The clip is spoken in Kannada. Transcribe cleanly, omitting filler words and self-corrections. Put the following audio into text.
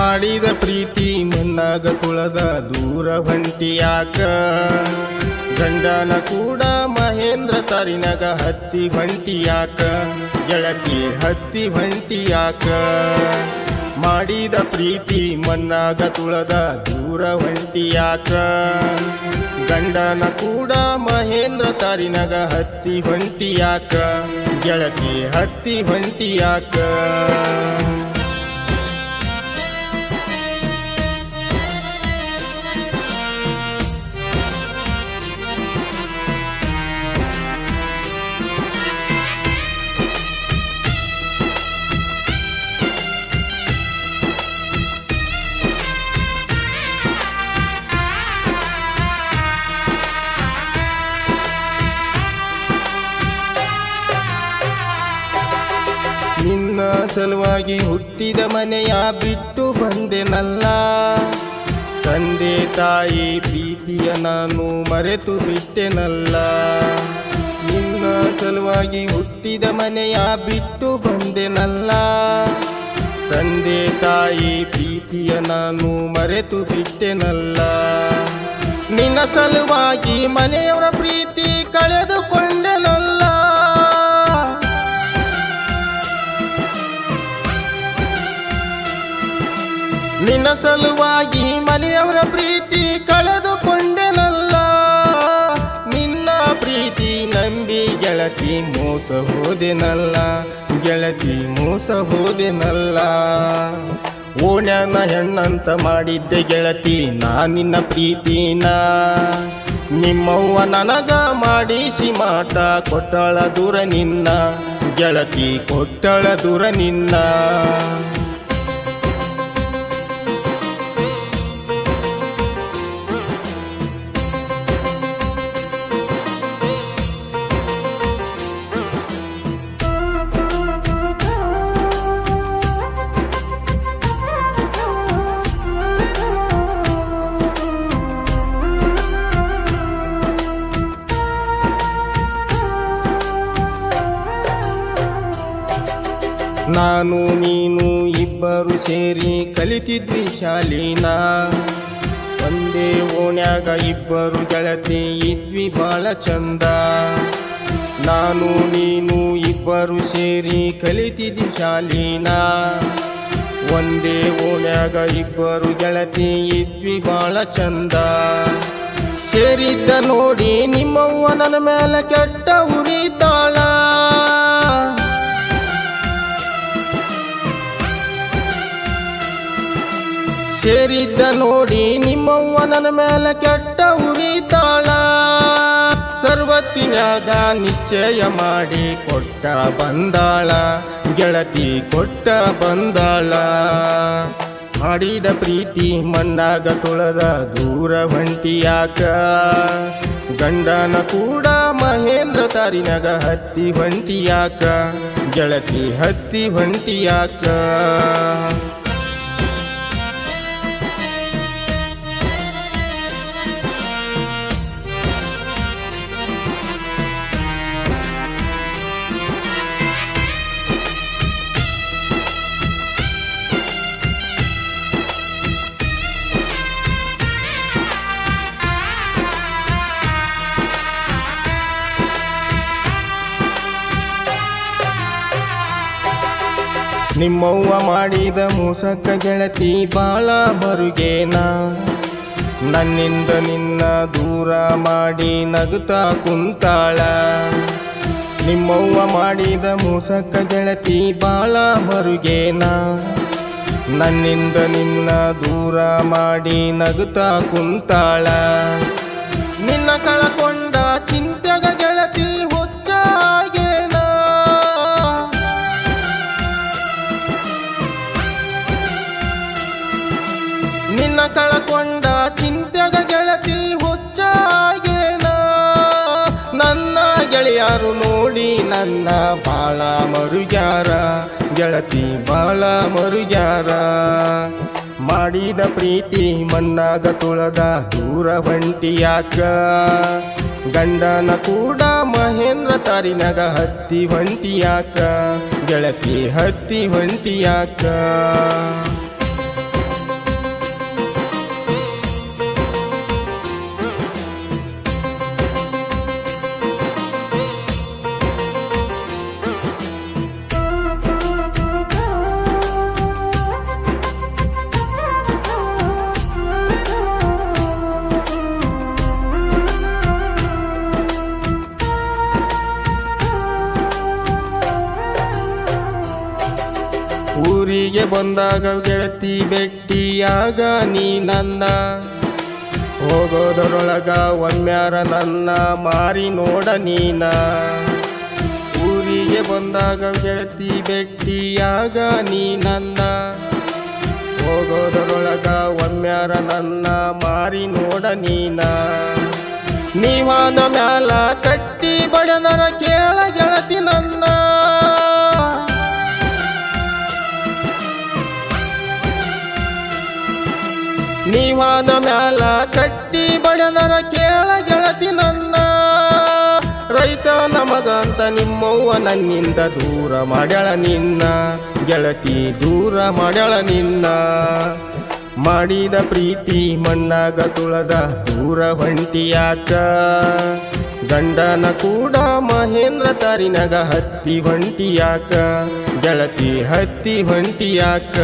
ಮಾಡಿದ ಪ್ರೀತಿ ಮಣ್ಣಾಗ ತುಳದ ದೂರ ಹೊಂಟಿಯಾಕ ಗಂಡನ ಕೂಡ ಮಹೇಂದ್ರ ತಾರಿನಾಗ ಹತ್ತಿ ಹೊಂಟಿಯಾಕ ಗೆಳತಿ ಹತ್ತಿ ಹೊಂಟಿಯಾಕ ಮಾಡಿದ ಪ್ರೀತಿ ಮಣ್ಣಾಗ ತುಳದ ದೂರ ಹೊಂಟಿಯಾಕ ಗಂಡನ ಕೂಡ ಮಹೇಂದ್ರ ತಾರಿನಾಗ ಹತ್ತಿ ಹೊಂಟಿಯಾಕ ಗೆಳತಿ ಹತ್ತಿ ಹೊಂಟಿಯಾಕ ನಿನ್ನ ಸಲುವಾಗಿ ಹುಟ್ಟಿದ ಮನೆಯ ಬಿಟ್ಟು ಬಂದೆನಲ್ಲ ತಂದೆ ತಾಯಿ ಪ್ರೀತಿಯ ನಾನು ಮರೆತು ಬಿಟ್ಟೆನಲ್ಲ ನಿನ್ನ ಸಲುವಾಗಿ ಹುಟ್ಟಿದ ಮನೆಯ ಬಿಟ್ಟು ಬಂದೆನಲ್ಲ ತಂದೆ ತಾಯಿ ಪ್ರೀತಿಯ ನಾನು ಮರೆತು ಬಿಟ್ಟೆನಲ್ಲ ನಿನ್ನ ಸಲುವಾಗಿ ಮನೆಯವರ ಪ್ರೀತಿ ಕಳೆದುಕೊಂಡೆನಲ್ಲ ನಿನ್ನ ಸಲುವಾಗಿ ಮನೆಯವರ ಪ್ರೀತಿ ಕಳೆದುಕೊಂಡೆನಲ್ಲ ನಿನ್ನ ಪ್ರೀತಿ ನಂಬಿ ಗೆಳತಿ ಮೋಸ ಹೋದೆನಲ್ಲ ಗೆಳತಿ ಮೋಸ ಹೋದೆನಲ್ಲ ಓಣ್ಯಾನ ಹೆಣ್ಣಂತ ಮಾಡಿದ್ದೆ ಗೆಳತಿ ನಾ ನಿನ್ನ ಪ್ರೀತಿನ ನಿಮ್ಮವ್ವ ನನಗ ಮಾಡಿಸಿ ಮಾಟ ಕೊಟ್ಟಳ ದೂರ ನಿನ್ನ ಗೆಳತಿ ಕೊಟ್ಟಳ ದೂರ ನಿನ್ನ ನಾನು ನೀನು ಇಬ್ಬರು ಸೇರಿ ಕಲಿತಿದ್ವಿ ಶಾಲಿನ ಒಂದೇ ಓಣ್ಯಾಗ ಇಬ್ಬರು ಗೆಳತಿ ಇದ್ವಿ ಬಾಳ ಚಂದ ನಾನು ನೀನು ಇಬ್ಬರು ಸೇರಿ ಕಲಿತಿದ್ವಿ ಶಾಲಿನ ಒಂದೇ ಓಣ್ಯಾಗ ಇಬ್ಬರು ಗೆಳತಿ ಇದ್ವಿ ಬಾಳ ಚಂದ ಸೇರಿದ್ದ ನೋಡಿ ನಿಮ್ಮವ್ವ ನನ್ನ ಮೇಲೆ ಕೆಟ್ಟ ಉರಿತಾಳ ಸೇರಿದ್ದ ನೋಡಿ ನಿಮ್ಮವ್ವ ನನ್ನ ಮೇಲೆ ಕೆಟ್ಟ ಉರಿತಾಳ ಸರ್ವತ್ತಿನಾಗ ನಿಶ್ಚಯ ಮಾಡಿ ಕೊಟ್ಟ ಬಂದಾಳ ಗೆಳತಿ ಕೊಟ್ಟ ಬಂದಾಳ ಮಾಡಿದ ಪ್ರೀತಿ ಮಣ್ಣಾಗ ತುಳದ ದೂರ ಹೊಂಟಿಯಾಕ ಗಂಡನ ಕೂಡ ಮಹೇಂದ್ರ ತಾರಿನಾಗ ಹತ್ತಿ ಹೊಂಟಿಯಾಕ ಗೆಳತಿ ಹತ್ತಿ ಹೊಂಟಿಯಾಕ ನಿಮ್ಮವ್ವ ಮಾಡಿದ ಮೋಸಕ್ಕ ಗೆಳತಿ ಬಾಳ ಬರುಗೇನ ನನ್ನಿಂದ ನಿನ್ನ ದೂರ ಮಾಡಿ ನಗುತ್ತಾ ಕುಂತಾಳ ನಿಮ್ಮವ್ವ ಮಾಡಿದ ಮೋಸಕ್ಕ ಗೆಳತಿ ಬಾಳ ಬರುಗೇನ ನನ್ನಿಂದ ನಿನ್ನ ದೂರ ಮಾಡಿ ನಗುತ್ತಾ ಕುಂತಾಳ ನಿನ್ನ ಕಳಕೊಂಡ ಚಿಂತೆಗ ಗೆಳತಿ ಹುಚ್ಚಾಗೇನ ನಿನ್ನ ಕಳಕೊಂಡ ಚಿಂತೆಗ ಗೆಳತಿ ಹುಚ್ಚಾಗೇನ ನನ್ನ ಗೆಳೆಯರು ನೋಡಿ ನನ್ನ ಬಾಳ ಮರುಗ್ಯಾರ ಗೆಳತಿ ಬಾಳ ಮರುಗ್ಯಾರ ಮಾಡಿದ ಪ್ರೀತಿ ಮಣ್ಣಾಗ ತುಳದ ದೂರ ಹೊಂಟಿಯಾಕ ಗಂಡನ ಕೂಡ ಮಹೇಂದ್ರ ತಾರಿನಾಗ ಹತ್ತಿ ಹೊಂಟಿಯಾಕ ಗೆಳತಿ ಹತ್ತಿ ಹೊಂಟಿಯಾಕ ಊರಿಗೆ ಬಂದಾಗ ಗೆಳತಿ ಭೆಟ್ಟಿಯಾಗ ನೀ ನನ್ನ ಹೋಗೋದರೊಳಗ ಒಮ್ಮ್ಯಾರ ನನ್ನ ಮಾರಿ ನೋಡ ನೀನ ಊರಿಗೆ ಬಂದಾಗ ಗೆಳತಿ ಭೆಟ್ಟಿಯಾಗ ನೀ ನನ್ನ ಹೋಗೋದರೊಳಗ ಒಮ್ಮ್ಯಾರ ನನ್ನ ಮಾರಿ ನೋಡ ನೀನ ನೀವಾನ ಮ್ಯಾಲ ಕಟ್ಟಿ ಬಡದರ ಕೇಳ ಗೆಳತಿ ನನ್ನ ನೀವಾನ ಮ್ಯಾಲ ಕಟ್ಟಿ ಬಡದರ ಕೇಳ ಗೆಳತಿ ನನ್ನ ರೈತನ ಮಗ ಅಂತ ನಿಮ್ಮವ್ವ ನನ್ನಿಂದ ದೂರ ಮಾಡ್ಯಾಳ ನಿನ್ನ ಗೆಳತಿ ದೂರ ಮಾಡ್ಯಾಳ ನಿನ್ನ ಮಾಡಿದ ಪ್ರೀತಿ ಮಣ್ಣಾಗ ತುಳದ ದೂರ ಹೊಂಟಿಯಾಕ ಗಂಡನ ಕೂಡ ಮಹೇಂದ್ರ ತಾರಿನಾಗ ಹತ್ತಿ ಹೊಂಟಿಯಾಕ ಗೆಳತಿ ಹತ್ತಿ ಹೊಂಟಿಯಾಕ